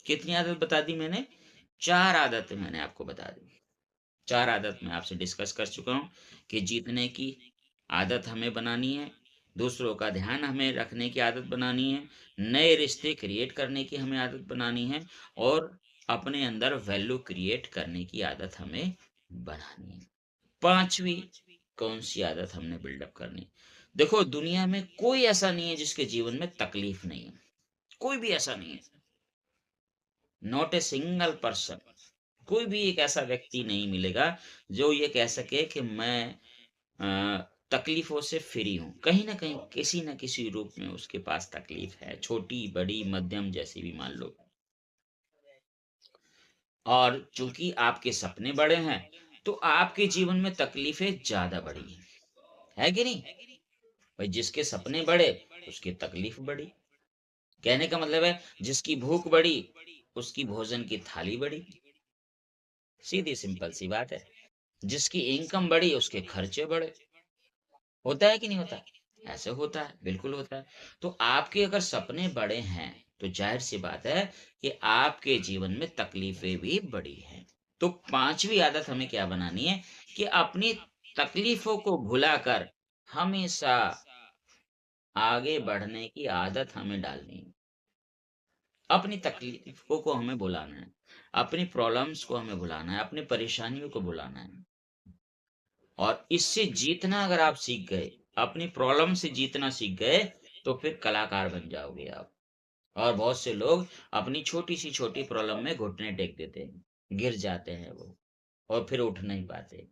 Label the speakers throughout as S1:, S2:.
S1: कितनी आदत बता दी मैंने? 4 आदतें मैंने आपको बता दी। 4 आदत मैं आपसे डिस्कस कर चुका हूँ कि जीतने की आदत हमें बनानी है, दूसरों का ध्यान हमें रखने की आदत बनानी है, नए रिश्ते क्रिएट करने की हमें आदत बनानी है और अपने अंदर वैल्यू क्रिएट करने की आदत हमें बनानी है। 5वीं कौन-सी आदत हमने बिल्डअप करनी है? देखो, दुनिया में कोई ऐसा नहीं है जिसके जीवन में तकलीफ नहीं है, कोई भी ऐसा नहीं है। नॉट ए सिंगल पर्सन, कोई भी एक ऐसा व्यक्ति नहीं मिलेगा जो ये कह सके कि मैं तकलीफों से फ्री हूँ। कहीं न कहीं, किसी न किसी रूप में उसके पास तकलीफ है, छोटी, बड़ी, मध्यम जैसी भी मान लो। और चूँकि आपके सपने बड़े हैं, तो आपके जीवन में तकलीफें ज़्यादा बड़ी हैं। है कि नहीं? भाई, जिसके सपने बड़े, उसकी तकलीफ बड़ी। कहने का मतलब है, जिसकी भूख बड़ी, उसकी भोजन की थाली बड़ी। सीधी सिंपल सी बात है। जिसकी इनकम बढ़ी, उसके खर्चे बढ़े। होता है कि नहीं होता? ऐसे होता है, बिल्कुल होता है। तो आपके अगर सपने बड़े हैं, तो ज़ाहिर-सी बात है कि आपके जीवन में तकलीफ़ें भी बड़ी हैं। तो 5वीं आदत हमें क्या बनानी है कि अपनी तकलीफ़ों को भुलाकर हमेशा आगे बढ़ने की आदत हमें डालनी है। अपनी तकलीफ़ों को हमें भुलाना है, अपनी प्रॉब्लम्स को हमें भुलाना है, अपनी परेशानियों को भुलाना है। और इससे जीतना अगर आप सीख गए, अपनी प्रॉब्लम से जीतना सीख गए, तो फिर कलाकार बन जाओगे आप। और बहुत से लोग अपनी छोटी-सी छोटी प्रॉब्लम में घुटने टेक देते हैं, गिर जाते हैं वो और फिर उठ नहीं पाते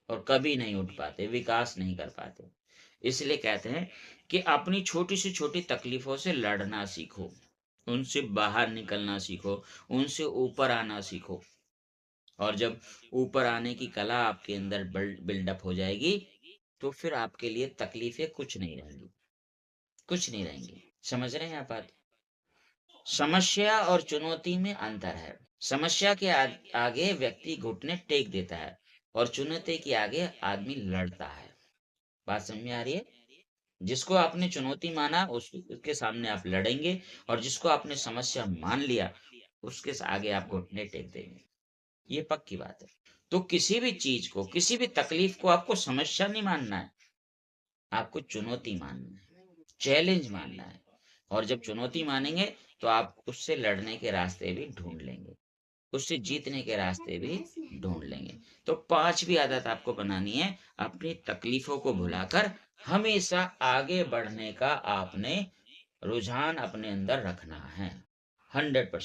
S1: और कभी नहीं उठ पाते, विकास नहीं कर पाते। इसलिए कहते हैं कि अपनी छोटी से छोटी तकलीफों से लड़ना सीखो, उनसे बाहर निकलना सीखो, उनसे ऊपर आना सीखो। और जब ऊपर आने की कला आपके अंदर बिल्डअप हो जाएगी, तो फिर आपके लिए तकलीफें कुछ नहीं रहेंगी, कुछ नहीं रहेंगी। समझ रहे हैं आप बात? समस्या और चुनौती में अंतर है। समस्या के आगे व्यक्ति घुटने टेक देता है और चुनौती के आगे आदमी लड़ता है। बात समझ में आ रही है? जिसको आपने चुनौती माना, उसके सामने आप लड़ेंगे, और जिसको आपने समस्या मान लिया, उसके आगे आप घुटने टेक देंगे। ये पक्की बात है। तो किसी भी चीज को, किसी भी तकलीफ को आपको समस्या नहीं मानना है, आपको चुनौती मानना है, चैलेंज मानना है। और जब चुनौती मानेंगे, तो आप उससे लड़ने के रास्ते भी ढूंढ लेंगे, उससे जीतने के रास्ते भी ढूंढ लेंगे। तो 5वीं आदत आपको बनानी है, अपनी तकलीफों को भुलाकर हमेशा आगे बढ़ने का आपने रुझान अपने अंदर रखना है। 100%।